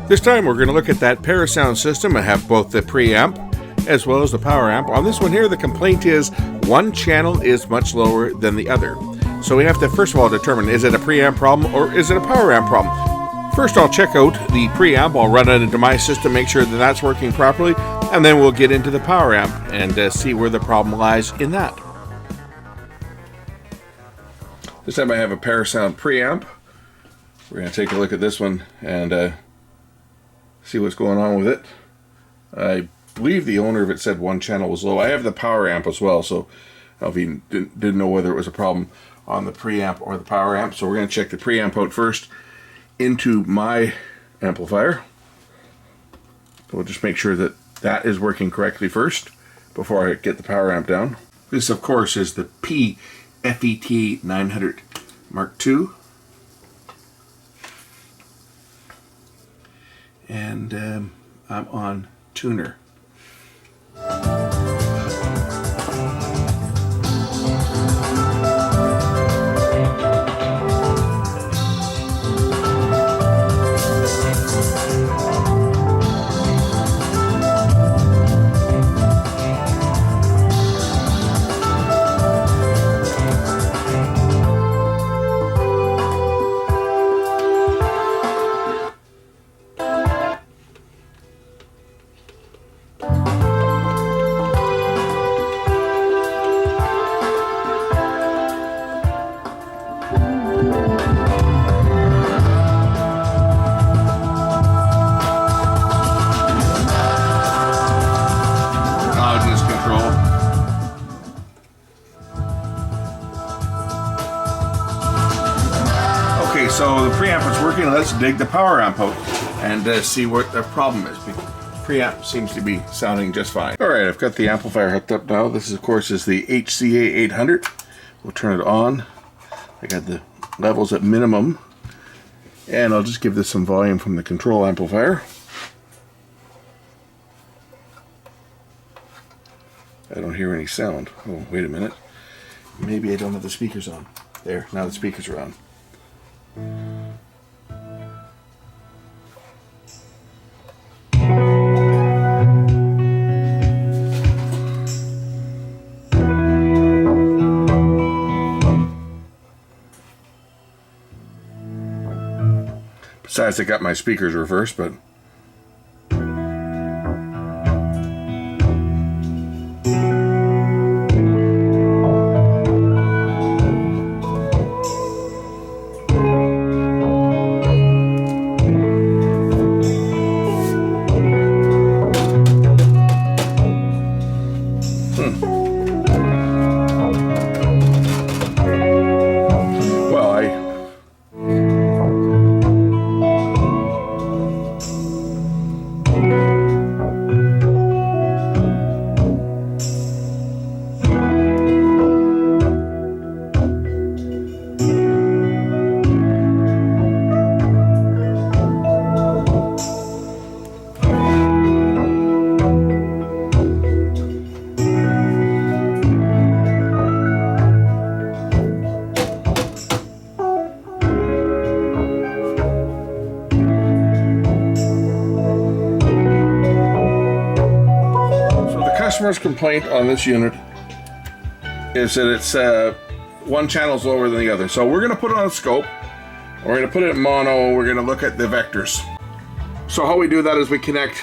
This time we're going to look at that Parasound system. I have both the preamp as well as the power amp. On this one here, the complaint is one channel is much lower than the other. So we have to first of all determine, is it a preamp problem or is it a power amp problem? First I'll check out the preamp, I'll run it into my system, make sure that that's working properly, and then we'll get into the power amp and see where the problem lies in that. This time I have a Parasound preamp. We're going to take a look at this one and see what's going on with it. I believe the owner of it said one channel was low. I have the power amp as well, so I don't know if he didn't know whether it was a problem on the preamp or the power amp. So we're going to check the preamp out first into my amplifier. So we'll just make sure that that is working correctly first before I get the power amp down. This, of course, is the FET-900II Mark II. And I'm on tuner. Okay, so the preamp is working. Let's dig the power amp out and see what the problem is. The preamp seems to be sounding just fine. Alright, I've got the amplifier hooked up now. This, of course, is the HCA-800. We'll turn it on. I got the levels at minimum. And I'll just give this some volume from the control amplifier. I don't hear any sound. Oh, wait a minute. Maybe I don't have the speakers on. There, now the speakers are on. Besides, I got my speakers reversed, but customer's complaint on this unit is that it's one channel's lower than the other. So we're going to put it on a scope. We're going to put it in mono. We're going to look at the vectors. So how we do that is we connect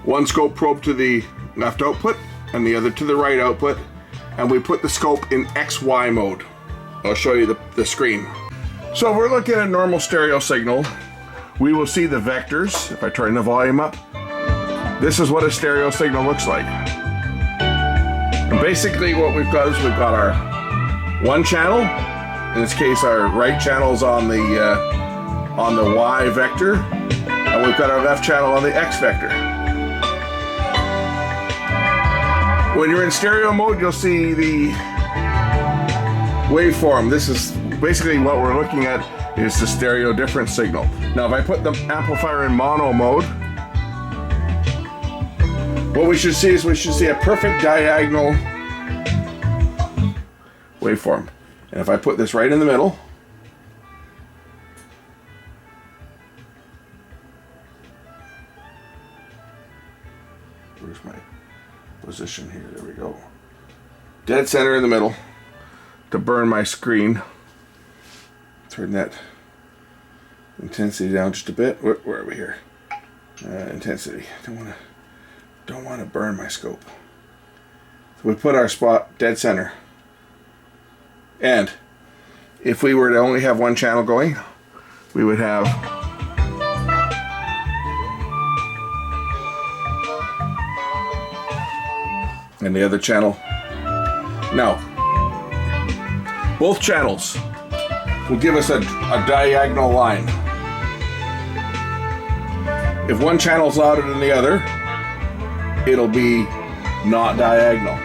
one scope probe to the left output and the other to the right output, and we put the scope in XY mode. I'll show you the screen. So if we're looking at a normal stereo signal, we will see the vectors. If I turn the volume up, this is what a stereo signal looks like. And basically what we've got is we've got our one channel. In this case, our right channel's on the Y vector, and we've got our left channel on the X vector. When you're in stereo mode, you'll see the waveform. This is basically what we're looking at, is the stereo difference signal. Now, if I put the amplifier in mono mode, what we should see is we should see a perfect diagonal waveform. And if I put this right in the middle, Where's my position here? There we go. Dead center in the middle to burn my screen. Turn that intensity down just a bit. Where are we here? Intensity. Don't want to burn my scope. So we put our spot dead center. And if we were to only have one channel going, we would have and the other channel. Now, both channels will give us a diagonal line. If one channel's louder than the other, it'll be not diagonal.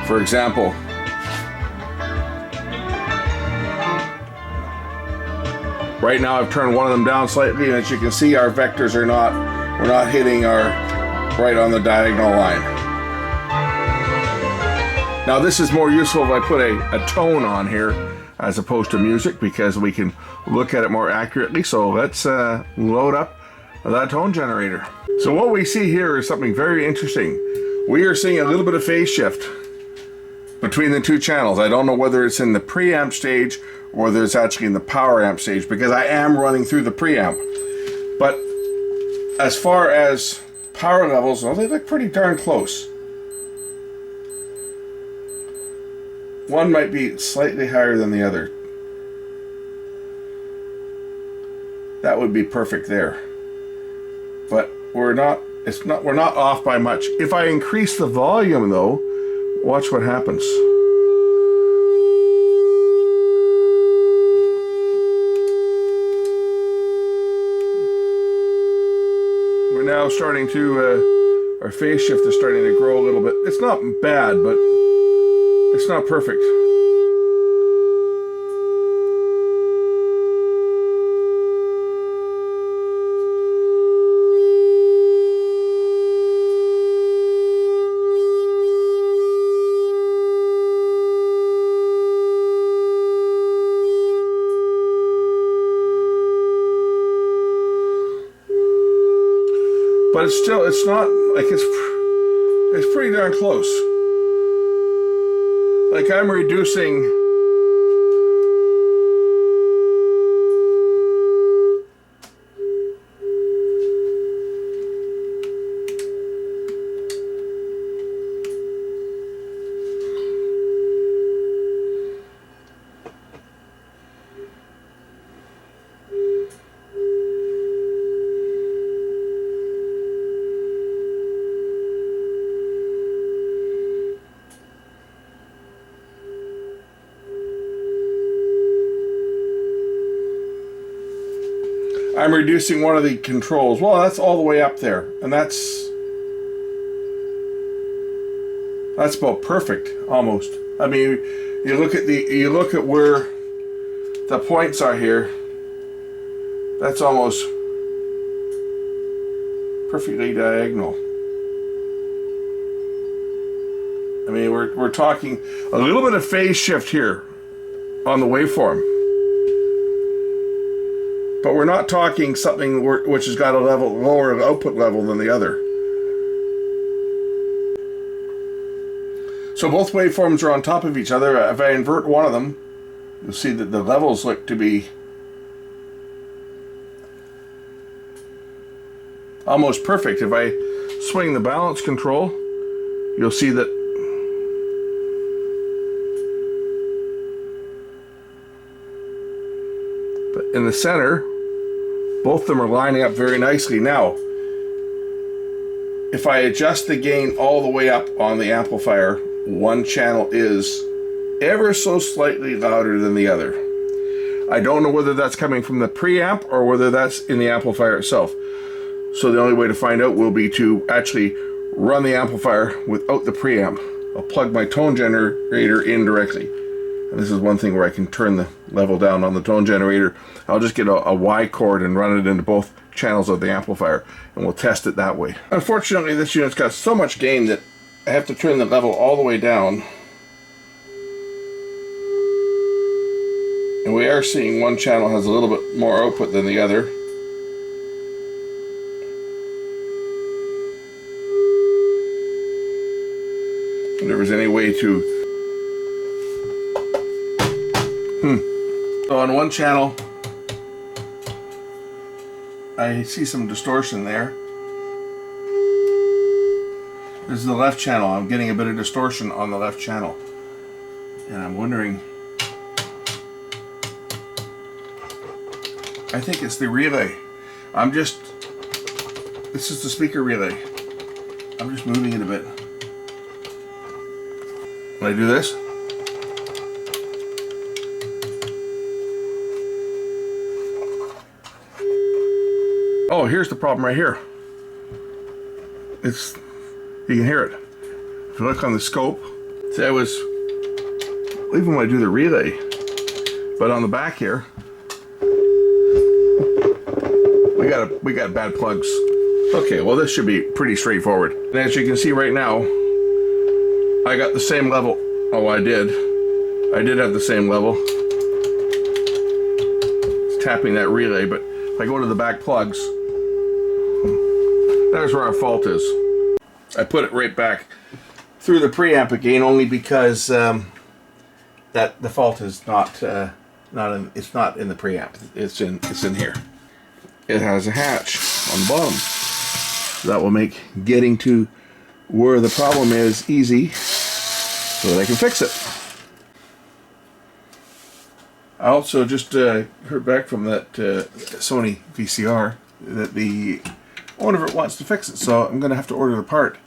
For example, right now I've turned one of them down slightly, and as you can see, our vectors are not, we're not hitting our right on the diagonal line. Now this is more useful if I put a tone on here as opposed to music, because we can look at it more accurately. So let's load up that tone generator. So what we see here is something very interesting. We are seeing a little bit of phase shift between the two channels. I don't know whether it's in the preamp stage or whether it's actually in the power amp stage, because I am running through the preamp. But as far as power levels, well, they look pretty darn close. One might be slightly higher than the other. That would be perfect there. But we're not off by much. If I increase the volume though, watch what happens. We're now starting to, our phase shift is starting to grow a little bit. It's not bad, but it's not perfect. But it's still, it's not, like it's pretty darn close. Like I'm reducing one of the controls. Well, that's all the way up there, and that's about perfect almost. I mean, you look at where the points are here. That's almost perfectly diagonal. I mean, we're talking a little bit of phase shift here on the waveform. But we're not talking something which has got a lower output level than the other. So both waveforms are on top of each other. If I invert one of them, you'll see that the levels look to be almost perfect. If I swing the balance control, you'll see that in the center, both of them are lining up very nicely. Now, if I adjust the gain all the way up on the amplifier, one channel is ever so slightly louder than the other. I don't know whether that's coming from the preamp or whether that's in the amplifier itself. So the only way to find out will be to actually run the amplifier without the preamp. I'll plug my tone generator in directly. And this is one thing where I can turn the level down on the tone generator. I'll just get a Y cord and run it into both channels of the amplifier, and we'll test it that way. Unfortunately, this unit's got so much gain that I have to turn the level all the way down. And we are seeing one channel has a little bit more output than the other. there was any way to... So on one channel, I see some distortion there. This is the left channel. I'm getting a bit of distortion on the left channel. And I'm wondering... I think it's the relay. This is the speaker relay. I'm just moving it a bit. When I do this, oh, here's the problem right here. You can hear it. If you look on the scope, see, even when I do the relay, but on the back here, we got bad plugs. Okay, well this should be pretty straightforward. And as you can see right now, I got the same level. Oh, I did have the same level. It's tapping that relay, but if I go to the back plugs, there's where our fault is. I put it right back through the preamp again, only because that the fault is it's not in the preamp. It's in here. It has a hatch on the bottom. That will make getting to where the problem is easy, so that I can fix it. I also just heard back from that Sony VCR that the owner of it wants to fix it, so I'm going to have to order the part.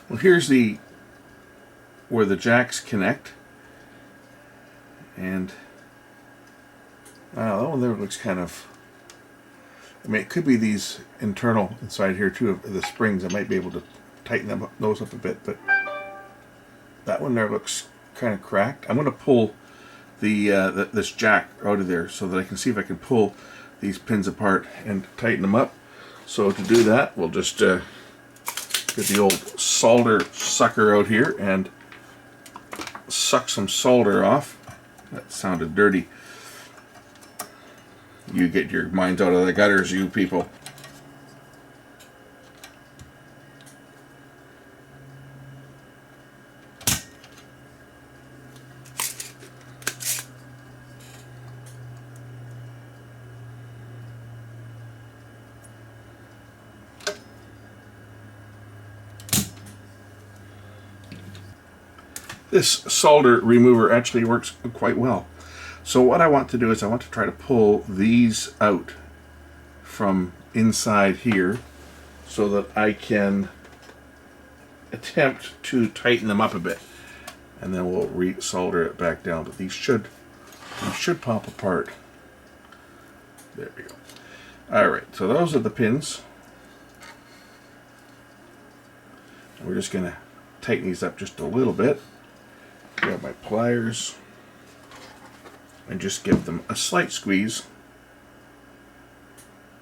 Well, here's where the jacks connect, and that one there looks kind of... I mean, it could be these internal inside here too, of the springs. I might be able to tighten those up a bit, but that one there looks kind of cracked. I'm going to pull this jack out of there so that I can see if I can pull these pins apart and tighten them up. So to do that, we'll just get the old solder sucker out here and suck some solder off. That sounded dirty. You get your minds out of the gutters, you people. This solder remover actually works quite well. So what I want to do is I want to try to pull these out from inside here so that I can attempt to tighten them up a bit, and then we'll re-solder it back down. But these should pop apart. There we go. Alright, so those are the pins. We're just going to tighten these up just a little bit. Grab my pliers and just give them a slight squeeze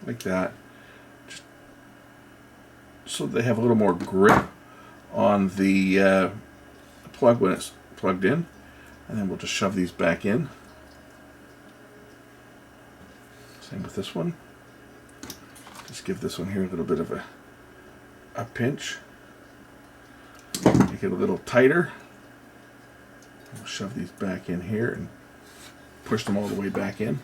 like that, just so they have a little more grip on the plug when it's plugged in. And then we'll just shove these back in. Same with this one. Just give this one here a little bit of a pinch, make it a little tighter. We'll shove these back in here and push them all the way back in.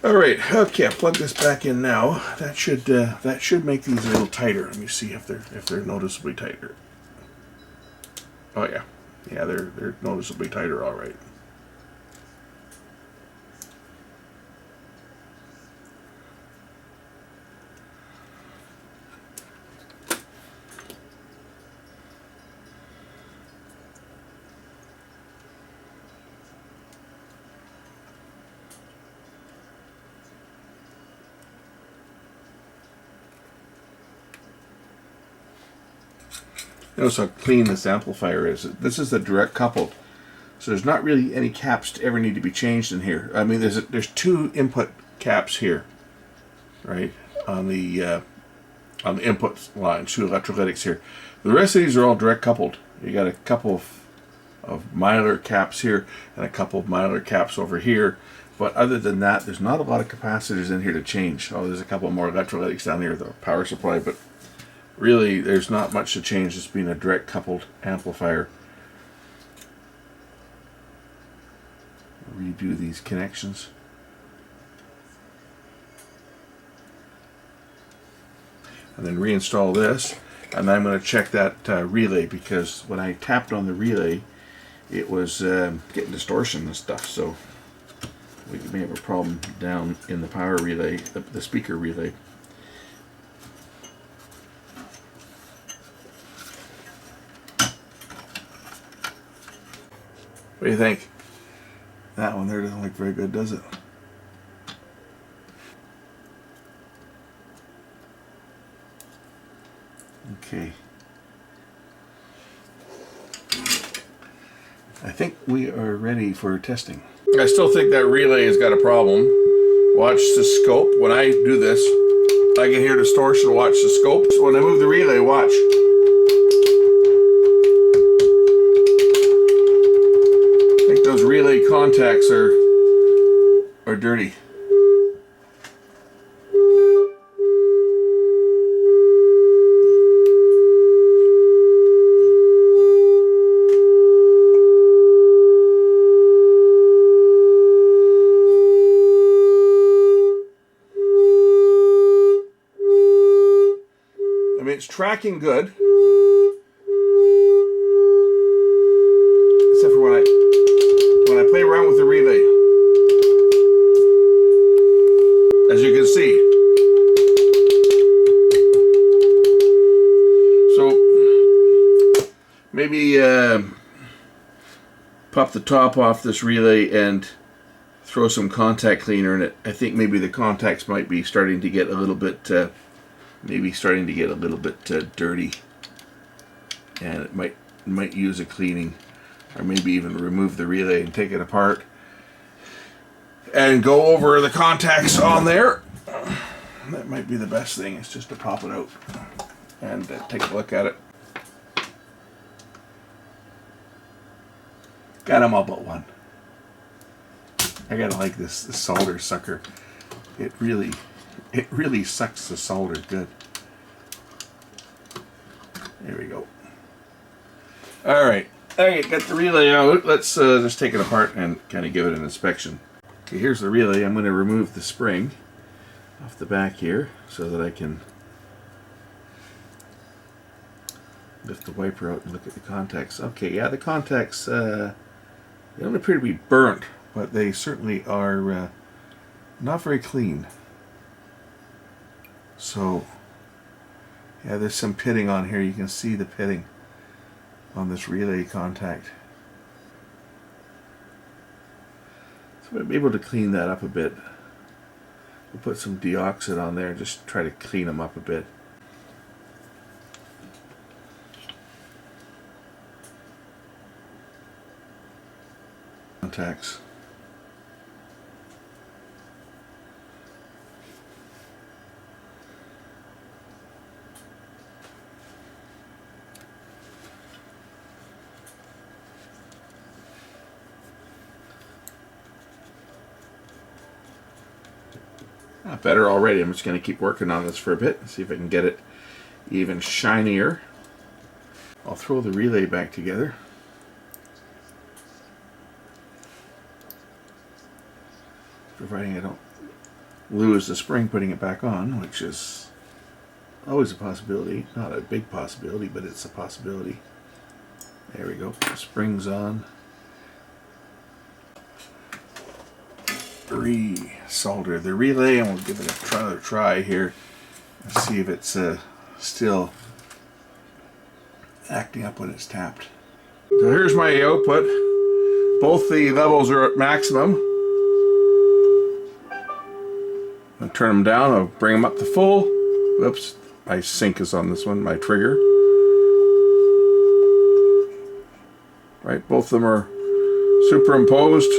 Alright, okay, I'll plug this back in now. That should make these a little tighter. Let me see if they're noticeably tighter. Oh yeah. Yeah, they're noticeably tighter, alright. Notice how clean this amplifier is. This is the direct coupled, so there's not really any caps to ever need to be changed in here. I mean, there's two input caps here, right, on the input line, two electrolytics here. The rest of these are all direct coupled. You got a couple of Mylar caps here and a couple of Mylar caps over here, but other than that, there's not a lot of capacitors in here to change. Oh, there's a couple more electrolytics down here, the power supply, but really there's not much to change, just being a direct coupled amplifier. Redo these connections. And then reinstall this, and I'm going to check that relay, because when I tapped on the relay it was getting distortion and stuff, so we may have a problem down in the power relay, the speaker relay. What do you think? That one there doesn't look very good, does it? Okay. I think we are ready for testing. I still think that relay has got a problem. Watch the scope. When I do this, I can hear distortion. Watch the scope. So when I move the relay, watch. I think those relay contacts are dirty. I mean, it's tracking good, except for when I play around with the relay. As you can see. So maybe pop the top off this relay and throw some contact cleaner in it. I think maybe the contacts might be starting to get a little bit dirty, and it might use a cleaning, or maybe even remove the relay and take it apart and go over the contacts on there. That might be the best thing, is just to pop it out and take a look at it. Got them all but one. I gotta like this solder sucker. It really sucks the solder good. There we go. All right, got the relay out. Let's just take it apart and kind of give it an inspection. Okay, here's the relay. I'm going to remove the spring off the back here so that I can lift the wiper out and look at the contacts. Okay, yeah, the contacts, they don't appear to be burnt, but they certainly are not very clean. So, yeah, there's some pitting on here. You can see the pitting on this relay contact. So I'm able to clean that up a bit. We'll put some deoxit on there and just try to clean them up a bit. Contacts. Better already. I'm just going to keep working on this for a bit, see if I can get it even shinier. I'll throw the relay back together. Providing I don't lose the spring putting it back on, which is always a possibility. Not a big possibility, but it's a possibility. There we go. The spring's on. Re-solder the relay, and we'll give it another try here and see if it's still acting up when it's tapped. So here's my output. Both the levels are at maximum. I'll turn them down. I'll bring them up to full. Whoops, my sync is on this one, my trigger. Right, both of them are superimposed.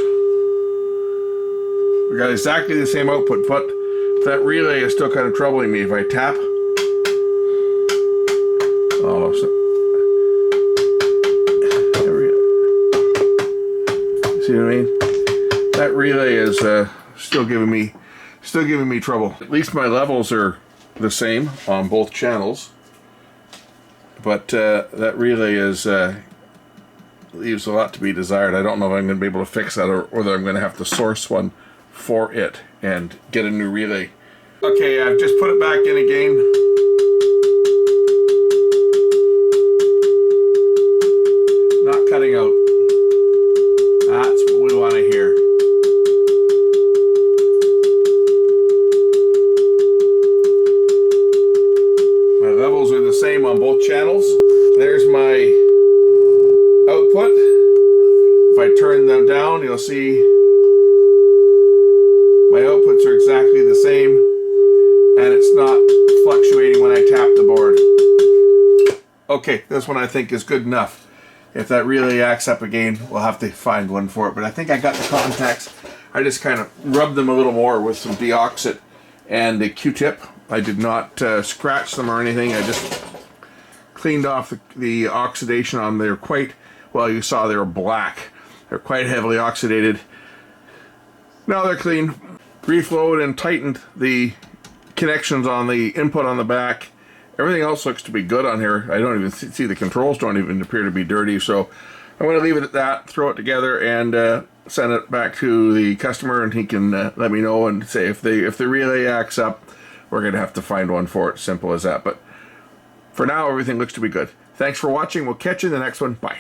We got exactly the same output, but that relay is still kind of troubling me. If I tap, oh, there we go. See what I mean? That relay is still giving me trouble. At least my levels are the same on both channels. but that relay is leaves a lot to be desired. I don't know if I'm going to be able to fix that, or whether I'm going to have to source one for it and get a new relay. Okay, I've just put it back in again. Not cutting out. That's what we want to hear. My levels are the same on both channels. There's my output. If I turn them down, you'll see my outputs are exactly the same, and it's not fluctuating when I tap the board. Okay, this one I think is good enough. If that really acts up again, we'll have to find one for it. But I think I got the contacts. I just kind of rubbed them a little more with some deoxit and a Q-tip. I did not scratch them or anything. I just cleaned off the oxidation on them. They're quite, well, you saw they were black. They're quite heavily oxidated. Now they're clean. Reflowed and tightened the connections on the input on the back. Everything else looks to be good on here. I don't even see the controls don't even appear to be dirty, so I'm going to leave it at that, throw it together, and send it back to the customer, and he can let me know and say if the relay acts up, we're going to have to find one for it. Simple as that. But for now, everything looks to be good. Thanks for watching. We'll catch you in the next one. Bye.